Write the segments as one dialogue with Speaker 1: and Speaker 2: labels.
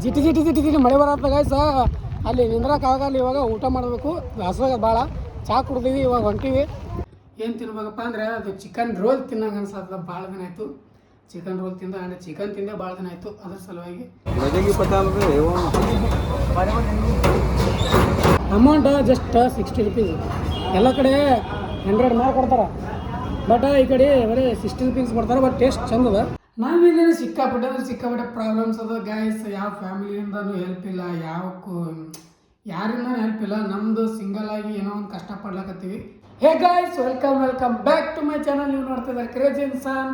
Speaker 1: ಜಿಟಿ ಜಿಟಿ ಜಿಟಿ ಜಿಟಿ ಮಳೆ ಬರತ್ತ ಗಾಯ್ಸ. ಅಲ್ಲಿ ನಿಂದ್ರಕ್ಕಾಗಲ್ಲ, ಇವಾಗ ಊಟ ಮಾಡಬೇಕು. ಹಸುವಾಗ ಭಾಳ ಚಹಾ ಕುಡ್ದೀವಿ, ಇವಾಗ ಹೊಂಟೀವಿ. ಏನು ತಿನ್ಬೇಕಪ್ಪ ಅಂದರೆ ಅದು ಚಿಕನ್ ರೋಲ್ ತಿನ್ನಂಗೆ ಅನ್ಸತ್ತ. ಭಾಳ ದಿನ ಆಯಿತು ಚಿಕನ್ ರೋಲ್ ತಿಂದ, ಅಂದರೆ ಚಿಕನ್ ತಿಂದೇ ಭಾಳ ದಿನ ಆಯಿತು. ಅದ್ರ ಸಲುವಾಗಿ ಅಮೌಂಟ್ ಜಸ್ಟ್ 60 ರೂಪೀಸ್. ಎಲ್ಲ ಕಡೆ 100 ಮೇಲೆ ಕೊಡ್ತಾರೆ, ಬಟ್ ಈ ಕಡೆ ಬರೀ 60 ರೂಪೀಸ್ ಕೊಡ್ತಾರೆ. ಬಟ್ ಟೇಸ್ಟ್ ಚಂದ ಅದ. ನಾವೇನೇನು ಸಿಕ್ಕಾಪಟ್ಟೆ ಪ್ರಾಬ್ಲಮ್ಸ್ ಅದ ಗೈಸ್. ಯಾವ ಫ್ಯಾಮಿಲಿಯಿಂದನೂ ಹೆಲ್ಪ್ ಇಲ್ಲ, ಯಾರಿಂದನೂ ಹೆಲ್ಪ್ ಇಲ್ಲ. ನಮ್ಮದು ಸಿಂಗಲ್ ಆಗಿ ಏನೋ ಒಂದು ಕಷ್ಟ ಪಡ್ಲಕತ್ತೀವಿ. Hey guys, welcome back to my channel. ನೀವು ನೋಡ್ತಿದ್ದಾರೆ ಕ್ರೇಜಿ ಇನ್ಸಾನ್.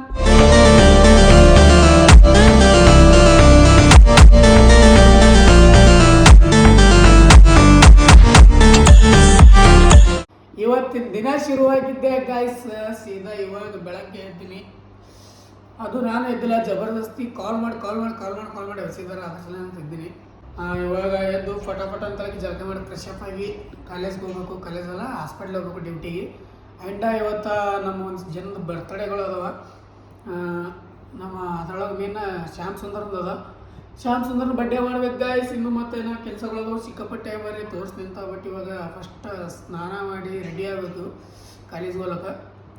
Speaker 1: ಇವತ್ತಿನ ದಿನ ಶುರುವಾಗಿದ್ದೆ ಗೈಸ್. ಸೀದಾ ಇವಾಗ ಬೆಳಗ್ಗೆ ಎದ್ದೀನಿ. ಅದು ನಾನು ಎದ್ದಿಲ್ಲ, ಜಬರ್ದಸ್ತಿ ಕಾಲ್ ಮಾಡಿ ಎಸಿದಾರೆ. ಅದ್ರ ಸಲ ಅಂತ ಇದ್ದೀನಿ. ಇವಾಗ ಎದ್ದು ಫಟಾಫಟ ಅಂತ ಜಳಕ ಮಾಡಿ ಫ್ರೆಶ್ ಅಪ್ ಆಗಿ ಕಾಲೇಜ್ಗೆ ಹೋಗ್ಬೇಕು. ಕಾಲೇಜ್ ಅಲ್ಲ, ಹಾಸ್ಪಿಟ್ಲ್ ಹೋಗ್ಬೇಕು ಡ್ಯೂಟಿಗೆ. ಆ್ಯಂಡ್ ಇವತ್ತು ನಮ್ಮ ಒಂದು ಜನದ ಬರ್ತ್ಡೇಗಳು ಅದಾವ. ನಮ್ಮ ಅದರೊಳಗೆ ಮೇನ್ ಶ್ಯಾಮ್ ಸುಂದರ್ದು ಅದ. ಶ್ಯಾಮ್ ಸುಂದರ್ನ ಬರ್ಡೇ ಮಾಡ್ಬೇಕು ಗೈಸ್. ಇನ್ನು ಮತ್ತೆ ಏನೋ ಕೆಲಸಗಳು ಸಿಕ್ಕಾಪಟ್ಟೆ ಬರೀ ತೋರಿಸ್ತಿಂತ. ಬಟ್ ಇವಾಗ ಫಸ್ಟ್ ಸ್ನಾನ ಮಾಡಿ ರೆಡಿ ಆಗಬೇಕು ಕಾಲೇಜ್ಗೆ ಹೋಗ್ಲಕ್ಕ.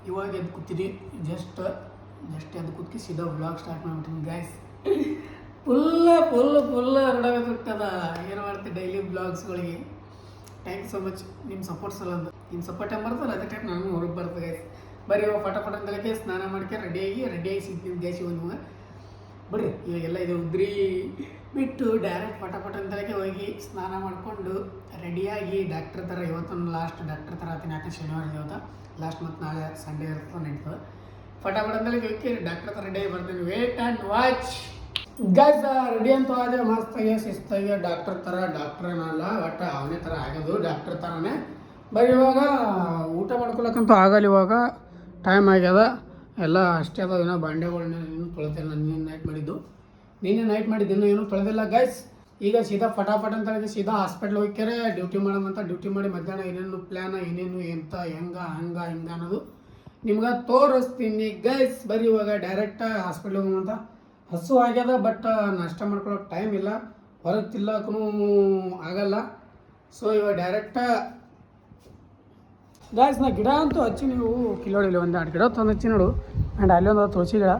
Speaker 1: ಇವಾಗ ಎದ್ದು ಕೂತೀನಿ. ಜಸ್ಟ್ ಎದ್ದು ಕೂತ್ಕಿ ಸೀದಾ ವ್ಲಾಗ್ ಸ್ಟಾರ್ಟ್ ಮಾಡ್ಬಿಟ್ಟಿನಿ ಗೈಸ್. ಫುಲ್ ಹೊರಡೋಗತ್ತದ. ಏನು ಮಾಡ್ತೀವಿ ಡೈಲಿ ಬ್ಲಾಗ್ಸ್ಗಳಿಗೆ. ಥ್ಯಾಂಕ್ ಯು ಸೊ ಮಚ್ ನಿಮ್ಮ ಸಪೋರ್ಟ್ಸ್ ಅಲ್ಲ ಅಂದು. ನಿಮ್ಮ ಸಪೋರ್ಟ್ ಬರ್ತಲ್ಲ, ಅದೇ ಟೈಪ್ ನಾನು ಹೊರಗೆ ಬರ್ತದೆ ಗೈಸ್. ಬರೀ ಇವಾಗ ಫಟಾಫಟ ಅಂತಲಕ್ಕೆ ಸ್ನಾನ ಮಾಡ್ಕೆ ರೆಡಿಯಾಗಿ ಸಿಗ್ತೀನಿ ಗೈಸ್. ಇವಾಗ ಬರ್ರಿ, ಇವಾಗೆಲ್ಲ ಇದು ಉದ್ರಿ ಬಿಟ್ಟು ಡೈರೆಕ್ಟ್ ಫಟಾಫಟ ಅಂತಲಕ್ಕೆ ಹೋಗಿ ಸ್ನಾನ ಮಾಡಿಕೊಂಡು ರೆಡಿಯಾಗಿ ಡಾಕ್ಟ್ರ್ ಥರ. ಇವತ್ತೊಂದು ಲಾಸ್ಟ್ ಡಾಕ್ಟ್ರ್ ಥರ ಆತೀನಿ. ಯಾಕೆ ಶನಿವಾರ ಇವತ್ತು ಲಾಸ್ಟ್, ಮತ್ತು ನಾಳೆ ಸಂಡೇ ಇರ್ತದೆ ನಡೀತದೆ. ಫಟಾಫಟ ಅಂತಲಕ್ಕೆ ಹೋಗಿ ಡಾಕ್ಟ್ರ್ ಥರ ರೆಡಿಯಾಗಿ ಬರ್ತೀನಿ. Wait and watch guys. Ready ಅಂತ ಆದ್ರೆ ಮಸ್ತಾಗಿ ಶಿಸ್ತಾಗಿ ಡಾಕ್ಟರ್ ಥರ. ಡಾಕ್ಟ್ರೇನಲ್ಲ, ಬಟ್ ಅವನೇ ಥರ ಆಗೋದು, ಡಾಕ್ಟರ್ ಥರನೇ. ಬರೀ ಇವಾಗ ಊಟ ಮಾಡ್ಕೊಳಕ್ಕಂತೂ ಆಗಲ್ಲ. ಇವಾಗ ಟೈಮ್ ಆಗ್ಯದ, ಎಲ್ಲ ಅಷ್ಟೇ ಅದ. ಏನೋ ಬಾಂಡೆಗಳನ್ನ ಇನ್ನೂ ತೊಳೆದಿಲ್ಲ. ನೀನು ನೈಟ್ ಮಾಡಿದ್ದು ಏನೂ ತೊಳೆದಿಲ್ಲ ಗೈಸ್. ಈಗ ಸೀದಾ ಫಟಾಫಟ್ ಅಂತ ಹೇಳಿದ್ರೆ ಸೀದಾ ಹಾಸ್ಪಿಟ್ಲ್ ಹೋಗ್ಯಾರೆ ಡ್ಯೂಟಿ ಮಾಡೋದಂತ. ಡ್ಯೂಟಿ ಮಾಡಿ ಮಧ್ಯಾಹ್ನ ಏನೇನು ಪ್ಲ್ಯಾನ್, ಏನೇನು ಎಂತ ಹೆಂಗ ಅನ್ನೋದು ನಿಮ್ಗೆ ತೋರಿಸ್ತೀನಿ ಗೈಸ್. ಬರೀ ಇವಾಗ ಡೈರೆಕ್ಟ್ ಹಾಸ್ಪಿಟ್ಲ್ ಹೋಗೋಂತ. ಹಸು ಆಗ್ಯದ, ಬಟ್ ನಾಷ್ಟ ಮಾಡ್ಕೊಳ್ಳೋಕೆ ಟೈಮ್ ಇಲ್ಲ, ಹೊರಗೆ ತಿಲ್ಲಕ್ಕೂ ಆಗಲ್ಲ. ಸೊ ಇವಾಗ ಡೈರೆಕ್ಟ ಗಾಯ್ಸ್. ನಾ ಗಿಡ ಅಂತೂ ಹಚ್ಚಿ, ನೀವು ಕಿಲೋಡಿಲ್ಲ ಒಂದು 2 ಗಿಡ ತಂದು ಹಚ್ಚಿ ನೋಡು. ಆ್ಯಂಡ್ ಅಲ್ಲಿ ಒಂದು ತುಳಸಿ ಗಿಡ.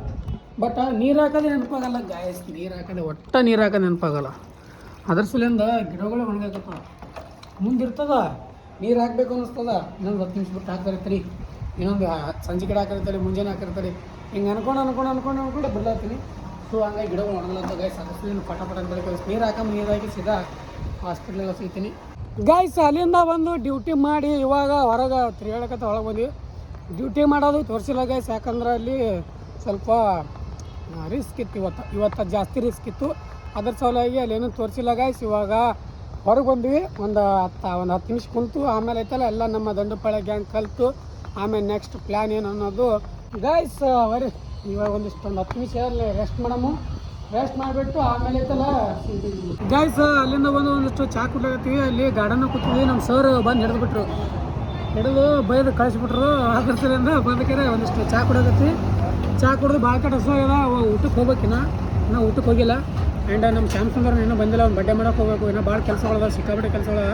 Speaker 1: ಬಟ್ ನೀರು ಹಾಕೋದೇ ನೆನಪಾಗಲ್ಲ ಗಾಯ್ಸ್. ನೀರು ಹಾಕೋದು ನೆನಪಾಗಲ್ಲ. ಅದ್ರ ಸಲಿಂದ ಗಿಡಗಳು ಒಣಗಾಕತ್ತ. ಮುಂದಿರ್ತದ, ನೀರು ಹಾಕಬೇಕು ಅನ್ನಿಸ್ತದ. ಇನ್ನೊಂದು 10 ನಿಮಿಷ ಬಿಟ್ಟು ಹಾಕಿರ್ತೀನಿ, ಇನ್ನೊಂದು ಸಂಜೆ ಗಿಡ ಹಾಕಿರ್ತಾರೆ, ಮುಂಜಾನೆ ಹಾಕಿರ್ತಾರೆ. ಹಿಂಗೆ ಅನ್ಕೊಂಡು ಬಿಡ್ಲಾತೀನಿ. ಸೊ ಹಂಗಾಗಿ ಗಿಡಗಳು ಒಣಗಲ್ಲ ಅಂತ ಗೈಸ್. ಅದ್ರ ಸಲಿಂದ ಫಟಾಫಟ ಅಂತ ನೀರು ಹಾಕಿ ಸೀದಾ ಹಾಸ್ಪಿಟ್ಲಿಗೆ ಸಿಗ್ತೀನಿ ಗೈಸ್. ಅಲ್ಲಿಂದ ಬಂದು ಡ್ಯೂಟಿ ಮಾಡಿ ಇವಾಗ ಹೊರಗೆ ತಿರುಗಾಡಕತ್ತ ಒಳಗೆ ಬಂದ್ವಿ. ಡ್ಯೂಟಿ ಮಾಡೋದು ತೋರಿಸಿಲ್ಲ ಗೈಸ್, ಯಾಕಂದ್ರೆ ಅಲ್ಲಿ ಸ್ವಲ್ಪ ರಿಸ್ಕ್ ಇತ್ತು. ಇವತ್ತು ಜಾಸ್ತಿ ರಿಸ್ಕ್ ಇತ್ತು. ಅದ್ರ ಸಲುವಾಗಿ ಅಲ್ಲೇನು ತೋರಿಸಿಲ್ಲ ಗೈಸ್. ಇವಾಗ ಹೊರಗೆ ಬಂದ್ವಿ. ಒಂದು 10 ನಿಮಿಷ ಕುಂತು ಆಮೇಲೆ ಐತಲ್ಲ ಎಲ್ಲ ನಮ್ಮ ದಂಡುಪಾಳ್ಯ ಗ್ಯಾಂಗ್ ಕಲಿತು ಆಮೇಲೆ ನೆಕ್ಸ್ಟ್ ಪ್ಲ್ಯಾನ್ ಏನು ಅನ್ನೋದು ಗೈಸ್. ಬರೀ ಇವಾಗ ಒಂದು 10 ನಿಮಿಷ ರೆಸ್ಟ್ ಮಾಡಿಬಿಟ್ಟು ಆಮೇಲೆ ಐತಲ್ಲ ಗೈಸ್. ಅಲ್ಲಿಂದ ಬಂದು ಒಂದಿಷ್ಟು ಚಹಾ ಕುಡ್ಲಾಗತ್ತೀವಿ. ಅಲ್ಲಿ ಗಾರ್ಡನ್ ಕೂತಿದ್ವಿ. ನಮ್ಮ ಸರ್ ಬಂದು ಹಿಡಿದು ಬೈದು ಕಳಿಸ್ಬಿಟ್ರು. ಅದ್ರ ಸಲಿಂದ ಬಂದಕ್ಕೆ ಒಂದಿಷ್ಟು ಚಹಾ ಕುಡಿಯಕತ್ತಿ. ಚಹಾ ಕುಡಿದು ಭಾಳ ಕಡೆ ಹಸು ಆಗ್ಯದ. ಊಟಕ್ಕೆ ಹೋಗ್ಬೇಕಿನ್ನ ನಾವು ಊಟಕ್ಕೆ ಹೋಗಿಲ್ಲ. ಆ್ಯಂಡ್ ನಮ್ಮ ಶ್ಯಾಮ್ ಸುಂದರ್ ಇನ್ನೂ ಬಂದಿಲ್ಲ. ಅವ್ನು ಬರ್ಡೇ ಮಾಡೋಕೆ ಹೋಗ್ಬೇಕು. ಇನ್ನೂ ಭಾಳ ಕೆಲಸಗಳದ, ಸಿಕ್ಕಾಪಟ್ಟೆ ಕೆಲಸಗಳದ,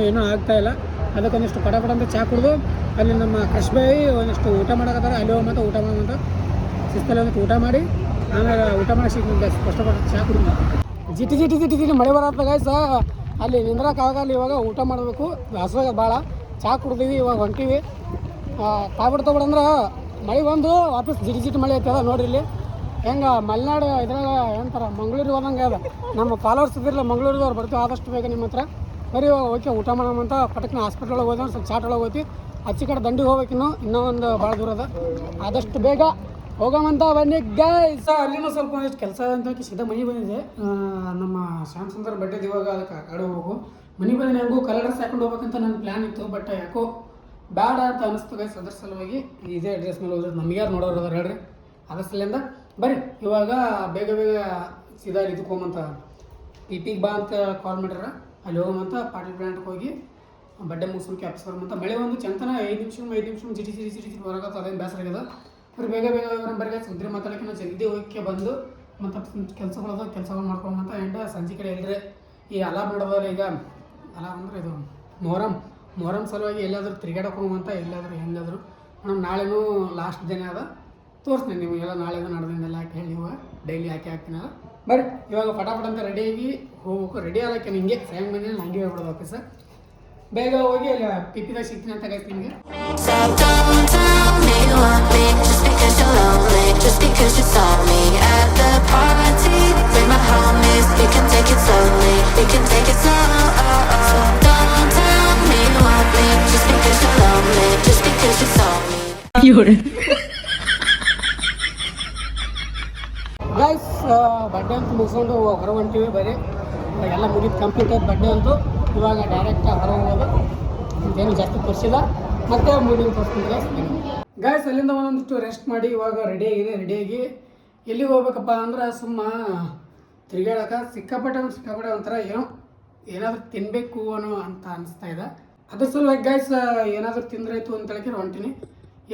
Speaker 1: ಇನ್ನೂ ಆಗ್ತಾಯಿಲ್ಲ. ಅದಕ್ಕೊಂದಿಷ್ಟು ಪಟಾಪಟ ಅಂತ ಚಹಾ ಕುಡಿದು ಅಲ್ಲಿ ನಮ್ಮ ಕ್ರಶ್ ಬಾಯಿ ಒಂದಿಷ್ಟು ಊಟ ಮಾಡೋಕತ್ತಾರೆ. ಅಲ್ಲಿ ಹೋಗ್ಮಂತ ಊಟ ಮಾಡೋಂತ ಶಿಸ್ತಲ್ಲಿ ಒಂದಿಷ್ಟು ಊಟ ಮಾಡಿ ಆಮೇಲೆ ಊಟ ಮಾಡಿ ಸಿಗ್ತದೆ. ಕಷ್ಟಪಟ್ಟು ಚಹಾ ಕುಡಿದು ಜಿಟಿ ಮಳೆ ಬರತ್ತ ಗೈಸ್. ಅಲ್ಲಿ ನಿಂದ್ರಕ್ಕಾಗಲ್ಲ, ಇವಾಗ ಊಟ ಮಾಡಬೇಕು. ಹಸುವಾಗ ಭಾಳ ಚಹಾ ಕುಡ್ದೀವಿ, ಇವಾಗ ಹೊಂಟೀವಿ. ತಾಬಿಡ್ತಬಿಡಂದ್ರೆ ಮಳೆ ಬಂದು ವಾಪಸ್ ಜಿಟಿ ಮಳೆ ಐತದ ನೋಡ್ರಿ. ಇಲ್ಲಿ ಹೆಂಗೆ ಮಲೆನಾಡು ಇದ್ರಾಗ ಏನಂತಾರೆ ಮಂಗಳೂರಿಗೆ ಹೋದಂಗೆ ಅದ. ನಮ್ಮ ಫಾಲೋವರ್ಸ್ ಇದ್ದಿರಲ್ಲ ಮಂಗಳೂರಿದವ್ರು, ಬರ್ತೀವಿ ಆದಷ್ಟು ಬೇಗ ನಿಮ್ಮ ಹತ್ರ ಬರೀ. ಓಕೆ, ಊಟ ಮಾಡೋಣಂತ ಪಟಕ್ನ ಹಾಸ್ಪಿಟ್ಲ್ ಒಳಗೆ ಹೋದ. ಸ್ವಲ್ಪ ಚಾಟ್ ಒಳಗೆ ಹೋಗ್ತಿ. ಆಚೆ ಕಡೆ ದಂಡಿಗೆ ಹೋಗ್ಬೇಕಿನ್ನು, ಇನ್ನೂ ಒಂದು ಭಾಳ ದೂರ ಅದ. ಆದಷ್ಟು ಬೇಗ ಹೋಗೋಮಂತ ಬನ್ನಿ ಗೈಸ್. ಅಲ್ಲಿನೂ ಸ್ವಲ್ಪ ಒಂದಿಷ್ಟು ಕೆಲಸ ಅಂತ ಸೀದಾ ಮನೆ ಬಂದಿದೆ. ನಮ್ಮ ಶ್ಯಾಮ್ ಸುಂದರ್ ಬಡ್ಡೆದು ಇವಾಗ ಅದಕ್ಕೆ ಆ ಕಡೆ ಹೋಗ್ಬೇಕು. ಮನೆ ಬಂದಿನ ಹೆಂಗೂ ಕಲರ್ ಡ್ರೆಸ್ ಹಾಕೊಂಡು ಹೋಗ್ಬೇಕಂತ ನನ್ನ ಪ್ಲ್ಯಾನ್ ಇತ್ತು. ಬಟ್ ಯಾಕೋ ಬೇಡ ಅಂತ ಅನಿಸ್ತು ಗೈಸ್. ಅದ್ರ ಸಲುವಾಗಿ ಇದೇ ಡ್ರೆಸ್ ಮೇಲೆ ಹೋದ್ರೆ ನಮ್ಗೆ ಯಾರು ನೋಡೋರು ಅದಾರ ಹೇಳ್ರಿ. ಅದ್ರ ಸಲಿಂದ ಬರ್ರಿ ಇವಾಗ ಬೇಗ ಸೀದಾ ಇದಕ್ಕೆ ಹೋಗಂತ ಟಿಗೆ ಬಾ ಅಂತ ಕಾಲ್ ಮಾಡ್ಯಾರ. ಅಲ್ಲಿ ಹೋಗಂತ ಪಾಟೀಲ್ ಪ್ಲಾಂಟ್ಗೆ ಹೋಗಿ ಬಡ್ಡೆ ಮುಗಿಸ್ಕೊಂಡು ಕ್ಯಾಪ್ಸ್ ಬರೋಂತ. ಮಳೆ ಒಂದು ಚಂತನ 5 ನಿಮಿಷ ಜಿಟಿ ಹೊರಗತ್ತ. ಅದೇನು ಬೇಸರ ಆಗ್ಯದ. ಬರೀ ಬೇಗ ಬರ್ರಿ ಸುದ್ರಿ ಮಾತಾಡೋಕೆ ಜಲ್ದಿ ಹೋಗಿ ಬಂದು ಮತ್ತು ಕೆಲಸಗಳದ ಕೆಲಸಗಳು ಮಾಡ್ಕೊಂಬಂತ ಎಂಡ ಸಂಜೆ ಕಡೆ ಎಲ್ಲರೇ ಈ ಅಲಾಬ್ ನೋಡೋದಲ್ಲ ಈಗ ಅಲಾಬ್ ಅಂದ್ರೆ ಇದು ಮೊಹರಂ ಸಲುವಾಗಿ ಎಲ್ಲಾದರೂ ತಿರುಗಾಡಕ್ಕೆ ಹೋಗುವಂತ ಎಲ್ಲಾದರೂ ಹೆಂಗಾದರೂ ಮೇಡಮ್ ನಾಳೆನೂ ಲಾಸ್ಟ್ ದಿನ ಅದ ತೋರಿಸ್ತೀನಿ ನಿಮಗೆಲ್ಲ ನಾಳೆದು ನಡೆದಿಂದೆಲ್ಲ ಹಾಕಿ ಹೇಳಿ ನೀವು ಡೈಲಿ ಹಾಕ್ತೀನಿ ಬರ್ರಿ ಇವಾಗ ಫಟಾಫಟ್ ಅಂತ ರೆಡಿಯಾಗಿ ಹೋಗ್ಬೇಕು. ರೆಡಿ ಆಗಕ್ಕೆ ನಿಮಗೆ ಸೈನ್ ಬಂದಿನ ಹಂಗೆ ಹೋಗ್ಬಿಡೋದು ಆಫೀಸ. ಬೇಗ ಹೋಗಿ ಅಲ್ಲಿ ಪಿಪ್ಪಿದಾಗ ಸಿಗ್ತೀನಿ ಅಂತ ಗೈಸ್ ನಿಮಗೆ. ಗೈಸ್ ಬಡ್ಡೆ ಅಂತ ಮುಗಿಸ್ಕೊಂಡು ಹೊರ ಹೊಂಟಿವಿ. ಬರೀ ಎಲ್ಲ ಮುಗಿದು ಕಂಪ್ಲೀಟ್ ಆಯ್ತು ಬಡ್ಡೆ ಅಂತೂ. ಇವಾಗ ಡೈರೆಕ್ಟ್ ಹೊರ ಹೋಗೋದು, ಇದೇನು ಜಾಸ್ತಿ ತೋರಿಸಿಲ್ಲ, ಮತ್ತೆ ಮೂಡಿಂಗ್ ತೋರಿಸ್ತೀನಿ ಗೈಸ್. ಅಲ್ಲಿಂದ ಒಂದೊಂದಿಷ್ಟು ರೆಸ್ಟ್ ಮಾಡಿ ಇವಾಗ ರೆಡಿಯಾಗಿ ಎಲ್ಲಿಗೆ ಹೋಗ್ಬೇಕಪ್ಪ ಅಂದ್ರೆ ಸುಮ್ಮ ತಿರುಗಾಡಕ್ಕೆ ಸಿಕ್ಕಾಪಟ್ಟೆ ಒಂಥರ ಏನಾದರೂ ತಿನ್ನಬೇಕು ಅಂತ ಅನಿಸ್ತಾ ಇದೆ. ಅದ್ರ ಸಲುವಾಗಿ ಗೈಸ್ ಏನಾದರೂ ತಿಂದ್ರಾಯ್ತು ಅಂತ ಹೇಳಿ ಹೊಂಟೀನಿ.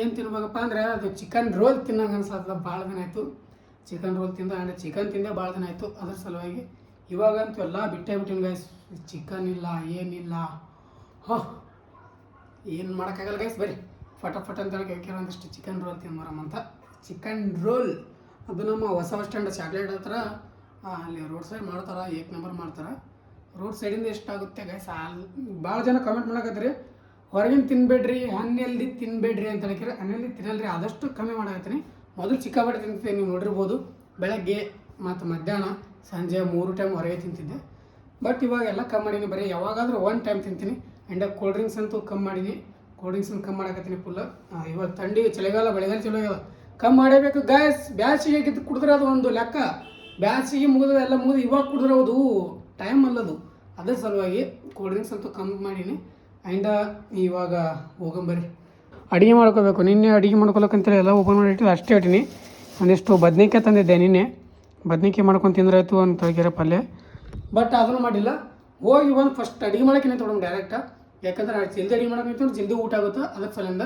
Speaker 1: ಏನು ತಿನ್ಬೇಕಪ್ಪ ಅಂದರೆ ಅದು ಚಿಕನ್ ರೋಲ್ ತಿನ್ನಂಗೆ ಅನ್ಸತ್ತದ. ಭಾಳ ದಿನ ಆಯಿತು ಚಿಕನ್ ರೋಲ್ ಚಿಕನ್ ತಿಂದೆ ಭಾಳ ದಿನ ಆಯಿತು. ಅದ್ರ ಸಲುವಾಗಿ ಇವಾಗಂತೂ ಎಲ್ಲ ಬಿಟ್ಟೇಬಿಟ್ಟಿನಿ ಗೈಸ್. ಚಿಕನ್ ಇಲ್ಲ ಏನಿಲ್ಲ, ಏನು ಮಾಡೋಕ್ಕಾಗಲ್ಲ ಗೈಸ್. ಬರೀ ಫಟಾಫಟ್ ಅಂತ ಹೇಳಿ ಒಂದಿಷ್ಟು ಚಿಕನ್ ರೋಲ್ ತಿಂಬರಮ್ಮಂತ. ಚಿಕನ್ ರೋಲ್ ಅದು ನಮ್ಮ ಹೊಸ ಬಸ್ ಸ್ಟ್ಯಾಂಡ್ ಚಾಕ್ಲೇಟ್ ಹತ್ರ ಅಲ್ಲಿ ರೋಡ್ ಸೈಡ್ ಮಾಡ್ತಾರೆ, 1 ನಂಬರ್ ಮಾಡ್ತಾರೆ. ರೋಡ್ ಸೈಡಿಂದ ಎಷ್ಟಾಗುತ್ತೆ ಗೈಸ್? ಭಾಳ ಜನ ಕಮೆಂಟ್ ಮಾಡಕತ್ತೀರಿ ಹೊರಗಿನ ತಿನ್ಬೇಡ್ರಿ, ಹಣ್ಣೆಲ್ದಿ ತಿನ್ಬೇಡ್ರಿ ಅಂತ ಹೇಳಿದ್ರೆ. ಹಣ್ಣೆಲ್ದಿ ತಿನ್ನಲ್ರಿ, ಆದಷ್ಟು ಕಮ್ಮಿ ಮಾಡಕತ್ತೀನಿ. ಮೊದಲು ಚಿಕ್ಕಾಪಟ್ಟೆ ತಿಂತಿದ್ದೆ, ನೀವು ನೋಡಿರ್ಬೋದು. ಬೆಳಗ್ಗೆ ಮತ್ತು ಮಧ್ಯಾಹ್ನ ಸಂಜೆ 3 ಟೈಮ್ ಹೊರಗೆ ತಿಂತಿದ್ದೆ. ಬಟ್ ಇವಾಗೆಲ್ಲ ಕಮ್ಮಿ ಮಾಡೀನಿ. ಬರೀ ಯಾವಾಗಾದರೂ 1 ಟೈಮ್ ತಿಂತೀನಿ. ಆ್ಯಂಡ್ ಕೋಲ್ಡ್ ಡ್ರಿಂಕ್ಸ್ ಅಂತೂ ಕಮ್ಮಿ ಮಾಡೀನಿ. ಕೋಲ್ಡ್ ಡ್ರಿಂಕ್ಸನ್ನು ಕಮ್ಮಿ ಮಾಡಕತ್ತೀನಿ ಫುಲ್. ಇವಾಗ ಥಂಡಿ ಚಳಿಗಾಲ ಬೆಳೆಗಾಲ ಚಲೋ ಆಗ್ಯದ, ಕಮ್ಮಿ ಮಾಡಬೇಕು ಗೈಸ್. ಬ್ಯಾಸಿಗೆ ಗಿದ್ದು ಕುಡಿದ್ರೆ ಅದು ಒಂದು ಲೆಕ್ಕ. ಬ್ಯಾಸಿಗೆ ಎಲ್ಲ ಮುಗಿದು ಇವಾಗ ಕುಡಿದ್ರೆ ಅದು ಟೈಮ್ ಅಲ್ಲದು. ಅದ್ರ ಸಲುವಾಗಿ ಕೋಲ್ಡ್ ಡ್ರಿಂಕ್ಸ್ ಅಂತೂ ಕಮ್ಮಿ ಮಾಡೀನಿ. ಆ್ಯಂಡ್ ಇವಾಗ ಹೋಗಂಬರಿ ಅಡುಗೆ ಮಾಡ್ಕೋಬೇಕು. ನಿನ್ನೆ ಅಡುಗೆ ಮಾಡ್ಕೊಳಕ್ಕಂತೇಳಿ ಎಲ್ಲ ಓಪನ್ ಮಾಡಿಟ್ಟಿದ್ದು ಅಷ್ಟೇ ಇಟ್ಟೀನಿ. ಒಂದಿಷ್ಟು ಬದ್ನಿಕಾಯಿ ತಂದಿದ್ದೆ ನಿನ್ನೆ. ಬದ್ನಿಕಾಯಿ ಮಾಡ್ಕೊಂಡು ತಿಂದ್ರಾಯ್ತು ಅಂತ ಹೇಳ್ಯಾರ ಪಲ್ಯ. ಬಟ್ ಅದನ್ನು ಮಾಡಿಲ್ಲ. ಹೋಗಿ ಒಂದು ಫಸ್ಟ್ ಅಡುಗೆ ಮಾಡೋಕೆ ತೊಗೊಂಡು ಡೈರೆಕ್ಟ. ಯಾಕಂದ್ರೆ ಜಲ್ದಿ ಅಡುಗೆ ಮಾಡೋಕೆ ನಿಂತು ಜಲ್ದಿ ಊಟ ಆಗುತ್ತೆ. ಅದಕ್ಕೆ ಸಲಿಂದ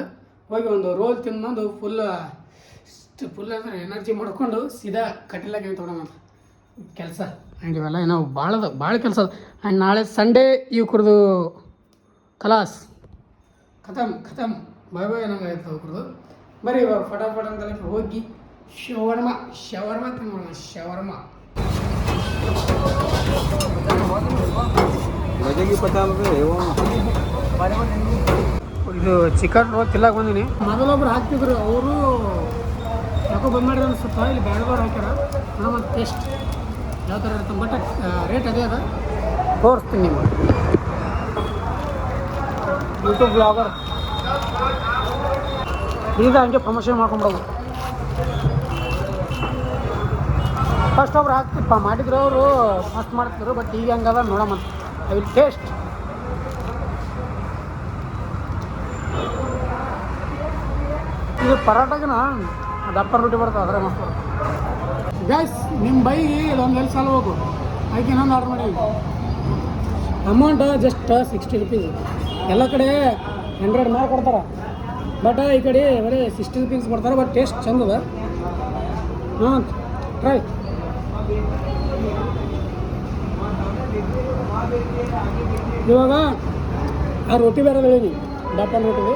Speaker 1: ಹೋಗಿ ಒಂದು ರೋಲ್ ತಿನ್ನೋದು ಫುಲ್ ಅಂದರೆ ಎನರ್ಜಿ ಮಾಡ್ಕೊಂಡು ಸೀದಾ ಕಟ್ಟಿಲಾಗಿ ತೊಗೊಳೋಣ ಕೆಲಸ. ಆ್ಯಂಡ್ ಇವೆಲ್ಲ ಏನೋ ಭಾಳ ಕೆಲಸ. ಆ್ಯಂಡ್ ನಾಳೆ ಸಂಡೇ ಇವ್ರದ್ದು ಕಲಾಸ್ ಖತಮ್ ಬಾಯ್ ಏನಂಗೆ ಆಯ್ತು ಅವ್ರದ್ದು. ಬರೀ ಇವಾಗ ಫಟಾಫಟ್ ಅಂತ ಹೋಗಿ ಶವರ್ಮ ತಿನ್ನೋಣ. ಇದು ಚಿಕನ್ ರೋಲ್ ತಿನ್ನಕ್ಕೆ ಬಂದೀನಿ. ಮೊದಲೊಬ್ರು ಹಾಕ್ತಿದ್ರು, ಅವರು ಯಾಕೋ ಬಂದ್ ಮಾಡಿದ್ರೆ ಅನಿಸುತ್ತಾ. ಇಲ್ಲಿ ಬ್ಯಾಡದವ್ರು ಹಾಕ್ಯಾರ. ನಮ್ಮ ಟೇಸ್ಟ್ ಯಾವ ಥರ ಇರುತ್ತೆ, ಬಟ್ ರೇಟ್ ಅದೇ ಅದ. ತೋರಿಸ್ತೀನಿ ನಿಮಗೆ. ಯೂಟ್ಯೂಬ್ ಬ್ಲಾಗರ್ ಈಗ ಹಂಗೆ ಪ್ರಮೋಷನ್ ಮಾಡ್ಕೊಂಬಿಡೋದು. ಫಸ್ಟ್ ಒಬ್ರು ಮಾಡಿದ್ರು, ಅವರು ಮಸ್ತ್ ಮಾಡ್ತಿದ್ರು. ಬಟ್ ಈಗ ಹಂಗದ ನೋಡಮ್ಮ. I will taste. ಇದು ಪರಾಟಗನ ದಪ್ಪ ರೊಟ್ಟಿ ಬರ್ತದೆ, ಅದರ ಮಸ್ತ್ ಗೈಸ್. ನಿಮ್ಮ ಬೈಗೆ ಇದೊಂದು ಎಲ್ಲಿ ಸಾಲ ಹೋಗು ಅದಕ್ಕೆ ಇನ್ನೊಂದು ಆರ್ಡ್ರ್ ಮಾಡಿ. Amount just 60 rupees. ಎಲ್ಲ ಕಡೆ 100 ಮಾರ್ಕ್ ಕೊಡ್ತಾರೆ, ಬಟ್ ಈ ಕಡೆ ಬರೀ 60 ರೂಪೀಸ್ ಕೊಡ್ತಾರೆ. ಬಟ್ ಟೇಸ್ಟ್ ಚಂದದ. ಟ್ರೈ. ಇವಾಗ ಆ ರೊಟ್ಟಿ ಬೇರೆ ಹೇಳೀನಿ, ದಪ್ಪ ರೊಟ್ಟಿಗೆ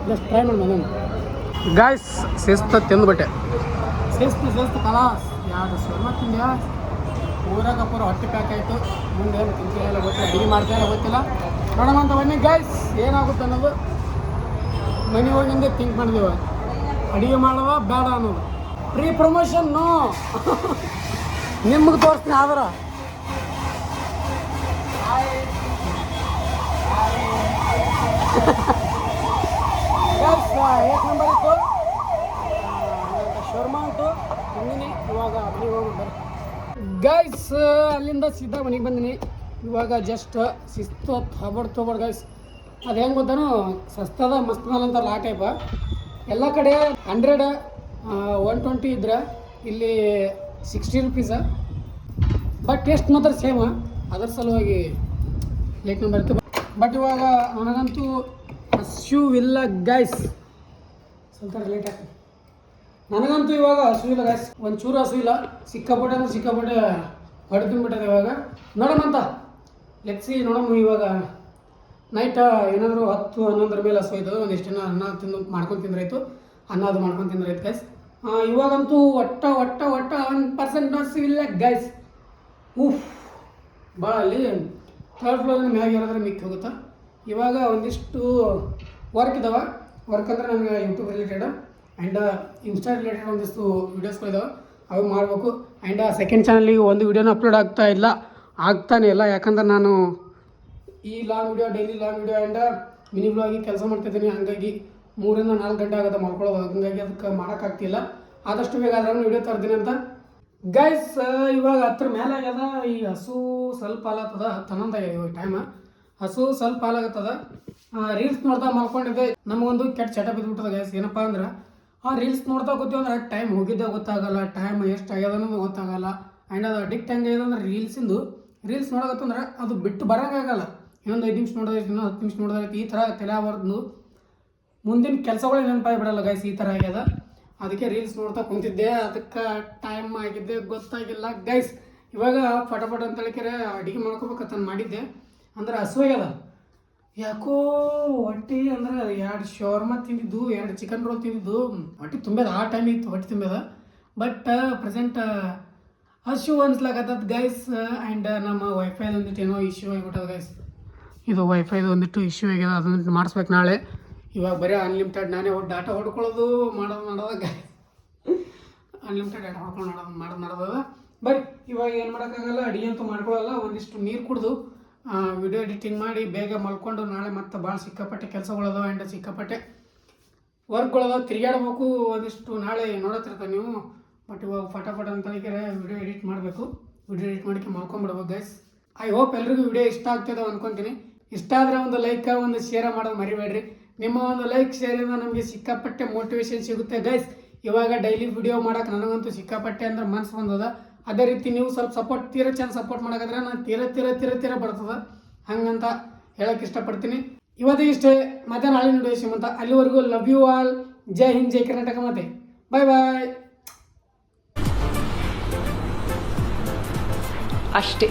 Speaker 1: ಜಸ್ಟ್ ಟ್ರೈ ಮಾಡಿ ನಾನು ಗಾಯ್ಸ್. ಶಿಸ್ತು ತಿಂದುಬಿಟ್ಟೆ. ಶಿಸ್ತು ಕಲಾಸ್. ಯಾವುದು ಸ್ವರ್ಮ ತಿಂದ್ಯಾ? ಊರಾಗ ಪೂರ ಹೊಟ್ಟೆ ಪ್ಯಾಕ್ ಆಯಿತು. ಮುಂದೆ ಏನು ತಿಂತಿಲ್ಲ ಗೊತ್ತಿಲ್ಲ, ಅಡುಗೆ ಮಾಡ್ತಾಯಿಲ್ಲ ಗೊತ್ತಿಲ್ಲ. ನೋಡೋಣ ಅಂತ ಬನ್ನಿ ಗಾಯ್ಸ್, ಏನಾಗುತ್ತೆ ಅನ್ನೋದು. ಮನೆ ಹೋಗಿಂದೆ ಥಿಂಕ್ ಮಾಡಿದೆವು, ಅಡುಗೆ ಮಾಡುವ ಬೇಡ ಅನ್ನೋದು. ಪ್ರೀ ಪ್ರಮೋಷನ್ನು ನಿಮ್ಗೆ ತೋರಿಸ್ತೀನಿ. ಆದ್ರೆ ಏಕ್ ನಂಬರ್ ಇತ್ತು ಶರ್ಮಾ ಉಂಟು ಬಂದಿನಿ. ಇವಾಗ ಮನೆಗೆ ಹೋಗಿ ಬರ್ರಿ ಗೈಸ್. ಅಲ್ಲಿಂದ ಸೀದಾ ಮನೆಗೆ ಬಂದಿನಿ. ಇವಾಗ ಜಸ್ಟ್ ಶಿಸ್ತು ತೊಗೊಬಾರ್ದು ಗೈಸ್. ಅದು ಹೆಂಗೆ ಗೊತ್ತಾನು, ಸಸ್ತದ ಮಸ್ತದ ಅಂತಾರಲ್ಲ ಆ ಟೈಪ. ಎಲ್ಲ ಕಡೆ 100 120 ಇದ್ರೆ ಇಲ್ಲಿ 60 ರೂಪೀಸ. ಬಟ್ ಟೇಸ್ಟ್ ಮಾತ್ರ ಸೇಮ. ಅದರ ಸಲುವಾಗಿ ಏಕ್ ನಂಬರ್ ಇತ್ತು. ಬಟ್ ಇವಾಗ ನನಗಂತೂ ಹಸ್ಯೂ ಇಲ್ಲ ಗೈಸ್. ಸ್ವಲ್ಪ ಲೇಟ್ ಆಗ್ತದೆ. ನನಗಂತೂ ಇವಾಗ ಹಸು ಇಲ್ಲ ಗಾಯ್ಸ್, ಒಂಚೂರು ಹಸು ಇಲ್ಲ. ಸಿಕ್ಕಾಪಟ್ಟೆ ಅಂದ್ರೆ ಸಿಕ್ಕಾಪಟ್ಟೆ ಹೊಡೆ ತುಂಬಿಟ್ಟದೆ ಇವಾಗ. ನೋಡೋಣಂತ ಲೆಕ್ಸಿ ನೋಡಮ್ಮ. ಇವಾಗ ನೈಟ್ ಏನಾದರೂ 10-11 ಮೇಲೆ ಹಸು ಆಯ್ತು. ಒಂದಿಷ್ಟು ಜನ ಅನ್ನ ತಿಂದು ಮಾಡ್ಕೊಂಡು ತಿಂದ್ರಾಯ್ತು, ಅನ್ನ ಅದು ಮಾಡ್ಕೊಂಡು ತಿಂದ್ರಾಯ್ತು ಗೈಸ್. ಇವಾಗಂತೂ ಒಟ್ಟ 1% ಹಸು ಇಲ್ಲ ಗೈಸ್. ಭಾಳ ಅಲ್ಲಿ 3rd ಫ್ಲೋರ್ ಮ್ಯಾಗ ಏನಾದ್ರೆ ಮಿಕ್ಕಿ ಹೋಗುತ್ತಾ. ಇವಾಗ ಒಂದಿಷ್ಟು ವರ್ಕ್ ಇದಾವೆ. ವರ್ಕ್ ಅಂದರೆ ನನಗೆ YouTube related and insta related ಒಂದಿಷ್ಟು ವೀಡಿಯೋಸ್ಗಳಿದಾವೆ, ಅವು ಮಾಡಬೇಕು. ಆ್ಯಂಡ್ ಸೆಕೆಂಡ್ ಚಾನಲಿಗೆ ಒಂದು ವೀಡಿಯೋನ ಅಪ್ಲೋಡ್ ಆಗ್ತಾನೆ ಇಲ್ಲ. ಯಾಕಂದ್ರೆ ನಾನು ಈ long video, daily long video and mini ಬ್ಲಾಗಿಗೆ ಕೆಲಸ ಮಾಡ್ತಿದ್ದೀನಿ. ಹಾಗಾಗಿ 3-4 ಗಂಟೆ ಆಗುತ್ತೆ ಮಾಡ್ಕೊಳ್ಳೋದು. ಹಾಗಾಗಿ ಅದಕ್ಕೆ ಮಾಡೋಕ್ಕಾಗ್ತಿಲ್ಲ. ಆದಷ್ಟು ಬೇಗ ಅದನ್ನು ವೀಡಿಯೋ ತರ್ತೀನಿ ಅಂತ ಗೈಸ್. ಇವಾಗ 10 ಮೇಲೆ ಆಗ್ಯದ. ಈ ಹಸು ಸ್ವಲ್ಪ ಹಾಲಾಗ್ತದ, 11 ಆಗ್ಯದ ಇವಾಗ ಟೈಮ್. ಹಸು ಸ್ವಲ್ಪ ಹಾಲಾಗತ್ತದ. ರೀಲ್ಸ್ ನೋಡ್ತಾ ಮಲ್ಕೊಂಡಿದ್ದೆ. ನಮಗೊಂದು ಕೆಟ್ಟ ಚಟ ಬಿದ್ದುಬಿಟ್ಟದ ಗೈಸ್. ಏನಪ್ಪ ಅಂದ್ರೆ ರೀಲ್ಸ್ ನೋಡ್ತಾ ಕೂತೀವಿ ಅಂದ್ರೆ ಟೈಮ್ ಹೋಗಿದ್ದೆ ಗೊತ್ತಾಗಲ್ಲ, ಟೈಮ್ ಎಷ್ಟು ಆಗ್ಯದ ಅನ್ನೋದು ಗೊತ್ತಾಗಲ್ಲ. ಆ್ಯಂಡ್ ಅದು ಅಡಿಕ್ಟ್ ಹೆಂಗೆ ಅಂದ್ರೆ ರೀಲ್ಸ್ ನೋಡಕತ್ತಂದ್ರೆ ಅದು ಬಿಟ್ಟು ಬರೋಕ್ಕಾಗಲ್ಲ. ಇನ್ನೊಂದು 5 ನಿಮಿಷ ನೋಡೋದೈತಿ, ಇನ್ನೊಂದು 10 ನಿಮಿಷ ನೋಡೋದೈತಿ. ಈ ಥರ ತಲೆ ಬರ್ದು ಮುಂದಿನ ಕೆಲಸಗಳು ನೆನಪಾಗಿ ಬಿಡಲ್ಲ ಗೈಸ್. ಈ ಥರ ಆಗ್ಯದ. ಅದಕ್ಕೆ ರೀಲ್ಸ್ ನೋಡ್ತಾ ಕುಂತಿದ್ದೆ, ಅದಕ್ಕೆ ಟೈಮ್ ಆಗಿದ್ದೆ ಗೊತ್ತಾಗಿಲ್ಲ ಗೈಸ್. ಇವಾಗ ಫಟಾಫಟ್ ಅಂತ ಹೇಳಿಕೆರೆ ಅಡುಗೆ ಮಾಡ್ಕೋಬೇಕಂತ ಮಾಡಿದ್ದೆ. ಅಂದ್ರೆ ಹಸು ಆಗ್ಯದ. ಯಾಕೋ ಹೊಟ್ಟೆ ಅಂದ್ರೆ 2 ಶವರ್ಮ ತಿಂದಿದ್ದು, 2 ಚಿಕನ್ ರೋಲ್ ತಿಂದಿದ್ದು, ಹೊಟ್ಟೆ ತುಂಬ್ಯದ. ಆ ಟೈಮ್ ಇತ್ತು ಹೊಟ್ಟೆ ತುಂಬ್ಯದ. ಬಟ್ ಪ್ರೆಸೆಂಟ್ ಹಸು ಅನ್ಸ್ಲಾಗತ್ತದ ಗೈಸ್. ಆ್ಯಂಡ್ ನಮ್ಮ ವೈಫೈದು ಒಂದಿಟ್ಟು ಏನೋ ಇಶ್ಯೂ ಆಗಿಬಿಟ್ಟದ ಗೈಸ್. ಇದು ವೈಫೈದು ಒಂದಿಟ್ಟು ಇಶ್ಯೂ ಆಗ್ಯದ, ಅದನ್ನ ಮಾಡಿಸ್ಬೇಕು ನಾಳೆ. ಇವಾಗ ಬರೀ ಅನ್ಲಿಮಿಟೆಡ್ ನಾನೇ ಡಾಟಾ ಹೊಡ್ಕೊಳ್ಳೋದು ಮಾಡೋದು ಗೈಸ್. ಅನ್ಲಿಮಿಟೆಡ್ ಡಾಟಾ ಹೊಡ್ಕೊಂಡು ಮಾಡೋದ. ಬರೀ ಇವಾಗ ಏನು ಮಾಡೋಕ್ಕಾಗಲ್ಲ, ಅಡುಗೆ ಅಂತೂ ಮಾಡ್ಕೊಳ್ಳಲ್ಲ. ಒಂದಿಷ್ಟು ನೀರು ಕುಡಿದು ವಿಡಿಯೋ ಎಡಿಟಿಂಗ್ ಮಾಡಿ ಬೇಗ ಮಲ್ಕೊಂಡು ನಾಳೆ ಮತ್ತೆ ಭಾಳ ಸಿಕ್ಕಾಪಟ್ಟೆ ಕೆಲಸಗಳದಾವ ಆ್ಯಂಡ್ ಸಿಕ್ಕಾಪಟ್ಟೆ ವರ್ಕ್ಗಳದಾವ, ತಿರುಗಾಡ್ಬೇಕು. ಒಂದಿಷ್ಟು ನಾಳೆ ನೋಡತ್ತಿರ್ತಾರೆ ನೀವು. ಬಟ್ ಇವಾಗ ಫಟಾಫಟ್ ಅಂತ ಹೇಳಿದ್ರೆ ವಿಡಿಯೋ ಎಡಿಟ್ ಮಾಡಬೇಕು. ವಿಡಿಯೋ ಎಡಿಟ್ ಮಾಡೋಕ್ಕೆ ಮಲ್ಕೊಂಡ್ಬಿಡ್ಬೇಕು ಗೈಸ್. ಐ ಹೋಪ್ ಎಲ್ರಿಗೂ ವಿಡಿಯೋ ಇಷ್ಟ ಆಗ್ತದೆ ಅಂದ್ಕೊತೀನಿ. ಇಷ್ಟ ಆದರೆ ಒಂದು ಲೈಕ್, ಒಂದು ಶೇರ್ ಮಾಡೋದು ಮರಿಬೇಡ್ರಿ. ನಿಮ್ಮ ಒಂದು ಲೈಕ್ ಶೇರಿಂದ ನಮಗೆ ಸಿಕ್ಕಾಪಟ್ಟೆ ಮೋಟಿವೇಶನ್ ಸಿಗುತ್ತೆ ಗೈಸ್. ಇವಾಗ ಡೈಲಿ ವಿಡಿಯೋ ಮಾಡೋಕೆ ನನಗಂತೂ ಸಿಕ್ಕಾಪಟ್ಟೆ ಅಂದ್ರೆ ಮನಸ್ಸು ಬಂದದ. ಅದೇ ರೀತಿ ನೀವು ಸ್ವಲ್ಪ ಸಪೋರ್ಟ್ ಚೆನ್ನಾಗಿ ಸಪೋರ್ಟ್ ಮಾಡೋಕ್ಕಾದ್ರೆ ನಾನು ತೀರ ಬರ್ತದೆ. ಹಂಗಂತ ಹೇಳೋಕ್ಕೆ ಇಷ್ಟಪಡ್ತೀನಿ. ಇವತ್ತಿಗೆ ಇಷ್ಟೇ, ಮತ್ತೆ ನಾಳೆ ವಿಡಿಯೋ ಸಿಗುವಂತ. ಅಲ್ಲಿವರೆಗೂ ಲವ್ ಯು ಆಲ್. ಜೈ ಹಿಂದ್, ಜೈ ಕರ್ನಾಟಕ. ಮತ್ತೆ ಬಾಯ್.
Speaker 2: ಅಷ್ಟೇ.